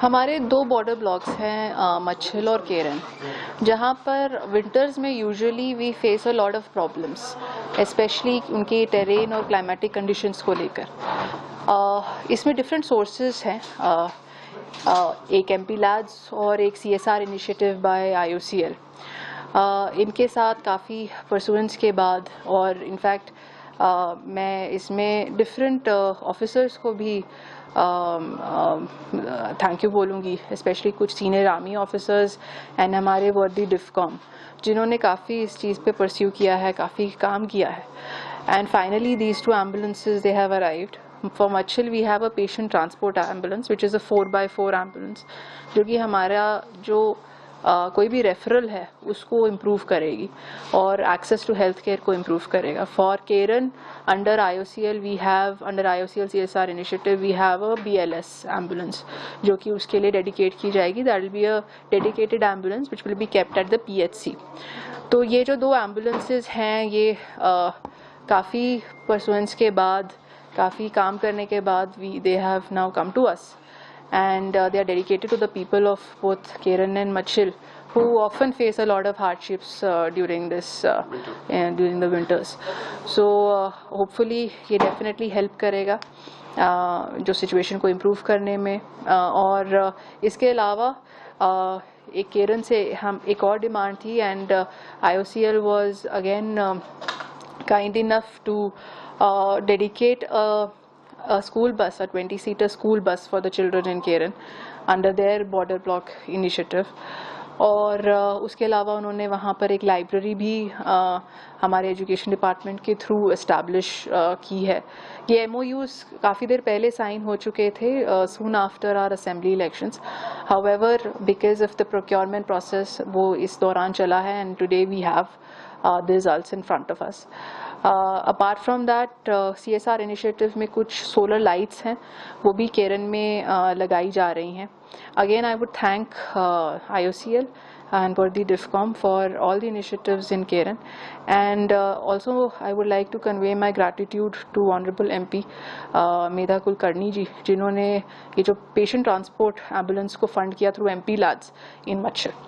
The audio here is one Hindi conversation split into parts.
हमारे दो बॉर्डर ब्लॉक्स हैं, मच्छल और केरन, जहाँ पर विंटर्स में usually we face a lot of problems, specially उनके टेरेन और क्लाइमेटिक कंडीशंस को लेकर। इसमें डिफरेंट सोर्सेज हैं, एक एमपी लैब्स और एक सीएसआर इनिशिएटिव बाय आईओसीएल। इनके साथ काफ़ी परसुएंस के बाद और इनफैक्ट मैं इसमें डिफरेंट ऑफिसर्स को भी थैंक यू बोलूँगी, स्पेशली कुछ सीनियर आर्मी ऑफिसर्स एंड हमारे वर्दी डिफकॉम, जिन्होंने काफ़ी इस चीज़ पे परस्यू किया है, काफ़ी काम किया है। And finally these two ambulances they have arrived. For Machil we have a patient transport ambulance which is a 4x4 ambulance, जो कि हमारा जो कोई भी रेफरल है उसको इम्प्रूव करेगी और एक्सेस टू हेल्थ केयर को इम्प्रूव करेगा। For Keran under IOCL we have, under IOCL CSR initiative we have a BLS ambulance जो कि उसके लिए डेडिकेट की जाएगी। That will be a dedicated ambulance which will be kept at the PHC. तो ये जो दो एम्बुलेंसेज हैं ये काफ़ी परसुएंस के बाद, काफ़ी काम करने के बाद they have now come to us, and they are dedicated to the people of both Keran and Machil, who often face a lot of hardships during the winters. So hopefully ये definitely help करेगा जो situation को improve करने में। और इसके अलावा एक केरन से हम एक और डिमांड थी, and IOCL was again kind enough to dedicate a school bus, a 20-seater school bus for the children in Keran under their border block initiative. और उसके अलावा उन्होंने वहाँ पर एक लाइब्रेरी भी हमारे एजुकेशन डिपार्टमेंट के थ्रू इस्टेब्लिश की है। ये MOUs काफ़ी देर पहले साइन हो चुके थे, soon after our assembly elections. However because of the procurement process वो इस दौरान चला है, and today we have the results in front of us. Apart from that, CSR initiative में कुछ solar lights हैं, वो भी केरन में लगाई जा रही हैं। Again, I would thank IOCL and Vardi Difcom for all the initiatives in Keran, and also I would like to convey my gratitude to Honorable MP Medha Kulkarni जी, जिन्होंने ये जो patient transport ambulance को fund किया through MP Lads in Machil।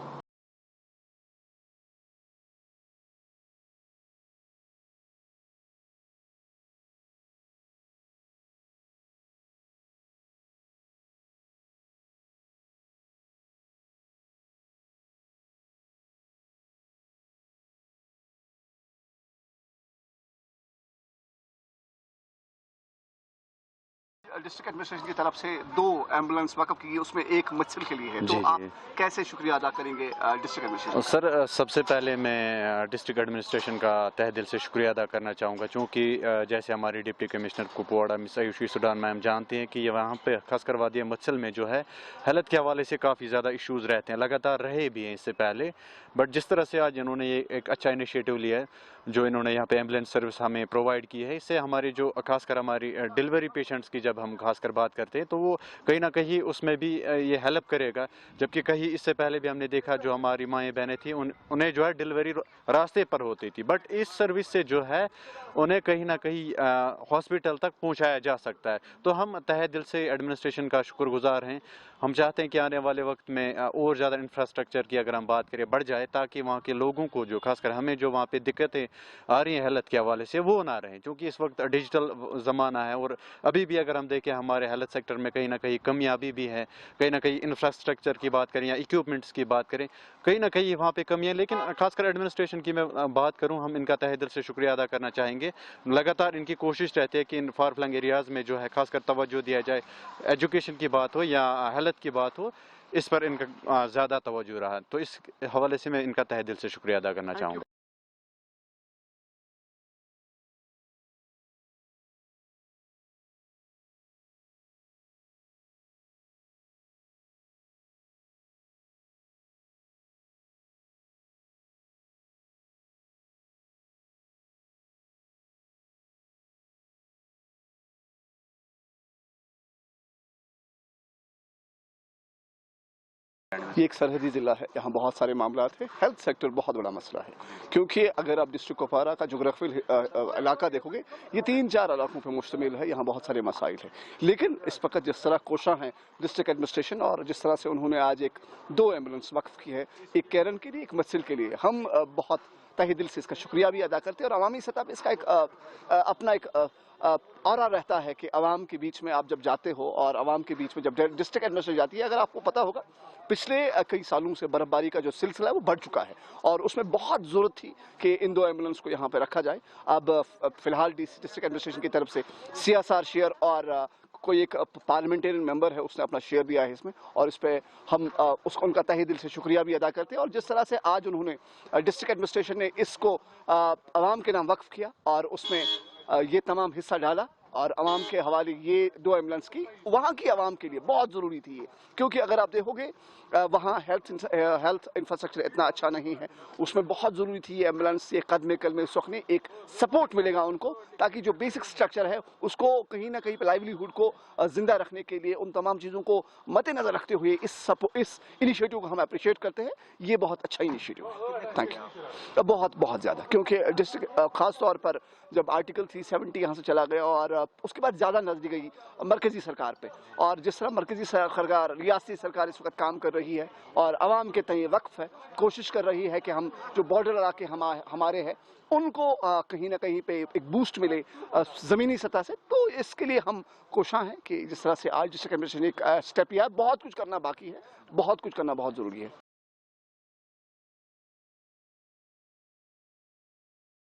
District administration की तरफ से 2 एम्बुलेंस वक़्फ़ की गई, उसमें एक मच्छल के लिए है, तो आप कैसे शुक्रिया अदा करेंगे डिस्ट्रिक्ट एडमिनिस्ट्रेशन? सर, सबसे पहले मैं डिस्ट्रिक्ट एडमिनिस्ट्रेशन का तहे दिल से शुक्रिया अदा करना चाहूँगा, क्योंकि जैसे हमारी deputy commissioner Kupwara miss Ayushi Sudan ma'am जानते हैं कि ये वहाँ पे खासकर वादी मच्छल में जो है हेल्थ के हवाले से काफ़ी ज़्यादा इश्यूज़ रहते हैं, लगातार रहे भी हैं इससे पहले। बट जिस तरह से आज इन्होंने ये एक अच्छा इनिशिएटिव लिया है, जो इन्होंने यहाँ पे एम्बुलेंस सर्विस हमें प्रोवाइड की है, इससे हमारी जो खासकर हमारी डिलीवरी पेशेंट्स की जब हम खासकर बात करते हैं तो वो कहीं ना कहीं उसमें भी ये हेल्प करेगा। जबकि कहीं इससे पहले भी हमने देखा जो हमारी माएँ बहनें थी उन्हें जो है डिलीवरी रास्ते पर होती थी, बट इस सर्विस से जो है उन्हें कहीं ना कहीं हॉस्पिटल तक पहुँचाया जा सकता है। तो हम तहे दिल से एडमिनिस्ट्रेशन का शुक्रगुजार हैं। हम चाहते हैं कि आने वाले वक्त में और ज़्यादा इंफ्रास्ट्रक्चर की अगर हम बात करें बढ़ जाए, ताकि वहाँ के लोगों को जो खासकर हमें जो वहाँ पे दिक्कतें आ रही हैं हेल्थ के हवाले से वो ना रहें, क्योंकि इस वक्त डिजिटल ज़माना है और अभी भी अगर हम देखें हमारे हेल्थ सेक्टर में कहीं ना कहीं कमियां अभी भी हैं। कहीं ना कहीं इंफ्रास्ट्रक्चर की बात करें या इक्विपमेंट्स की बात करें, कहीं ना कहीं वहाँ पे कमियां। लेकिन खासकर एडमिनिस्ट्रेशन की मैं बात करूँ, हम इनका तहे दिल से शुक्रिया अदा करना चाहेंगे। लगातार इनकी कोशिश रहती है कि इन फार फ्लंग एरियाज़ में जो है खासकर तवज्जो दिया जाए, एजुकेशन की बात हो या हेल्थ की बात हो, इस पर इनका ज़्यादा तवज्जो रहा। तो इस हवाले से मैं इनका तहे दिल से शुक्रिया अदा करना चाहूँगा। ये एक सरहदी ज़िला है, यहाँ बहुत सारे मामला हैं। हेल्थ सेक्टर बहुत बड़ा मसला है, क्योंकि अगर आप डिस्ट्रिक्ट कुपवारा का जोग्राफिकल इलाका देखोगे, ये 3-4 इलाकों पर मुश्तमिल है। यहाँ बहुत सारे मसाइल हैं, लेकिन इस वक्त जिस तरह कोशा है डिस्ट्रिक्ट एडमिनिस्ट्रेशन, और जिस तरह से उन्होंने आज 2 एम्बुलेंस वक्फ की है, एक कैरन के लिए, एक मस्जिल के लिए, हम बहुत तहे दिल से इसका शुक्रिया भी अदा करते हैं। और अवामी सतह पर इसका एक अपना एक औरा रहता है कि अवाम के बीच में आप जब जाते हो और अवाम के बीच में जब डिस्ट्रिक्ट एडमिनिस्ट्रेशन जाती है, अगर आपको पता होगा पिछले कई सालों से बर्फबारी का जो सिलसिला है वो बढ़ चुका है, और उसमें बहुत ज़रूरत थी कि इन 2 एम्बुलेंस को यहाँ पे रखा जाए। अब फिलहाल डिस्ट्रिक्ट एडमिनिस्ट्रेशन की तरफ से CSR शेयर और कोई एक पार्लियामेंटेरियन मेंबर है, उसने अपना शेयर दिया है इसमें, और इस पर हम उनका तहे दिल से शुक्रिया भी अदा करते हैं। और जिस तरह से आज उन्होंने डिस्ट्रिक्ट एडमिनिस्ट्रेशन ने इसको अवाम के नाम वक्फ किया और उसमें ये तमाम हिस्सा डाला, और अवाम के हवाले ये 2 एम्बुलेंस की वहाँ की आवाम के लिए बहुत ज़रूरी थी ये, क्योंकि अगर आप देखोगे वहाँ हेल्थ इंफ्रास्ट्रक्चर इतना अच्छा नहीं है, उसमें बहुत ज़रूरी थी ये एम्बुलेंस। ये कदम कदम में सुखने एक सपोर्ट मिलेगा उनको, ताकि जो बेसिक स्ट्रक्चर है उसको कहीं ना कहीं लाइवलीहुड को ज़िंदा रखने के लिए, उन तमाम चीज़ों को मद्देनज़र रखते हुए इस इनिशिएटिव को हम अप्रिशिएट करते हैं। ये बहुत अच्छा इनिशिएटिव है। Thank you. बहुत बहुत ज़्यादा, क्योंकि डिस्ट्रिक्ट ख़ास तौर पर जब आर्टिकल 370 यहाँ से चला गया और उसके बाद ज़्यादा नज़र गई मरकज़ी सरकार पे, और जिस तरह मरकज़ी सरकार, रियासती सरकार इस वक्त काम कर रही है और आवाम के तय वक्फ है, कोशिश कर रही है कि हम जो बॉर्डर इलाके हमारे हैं उनको कहीं ना कहीं पे एक बूस्ट मिले ज़मीनी सतह से, तो इसके लिए हम कोशां हैं कि जिस तरह से आज डिस्ट्रिक्ट एडमिनिस्ट्रेशन ने एक स्टेप लिया। बहुत कुछ करना बाकी है, बहुत कुछ करना बहुत ज़रूरी है।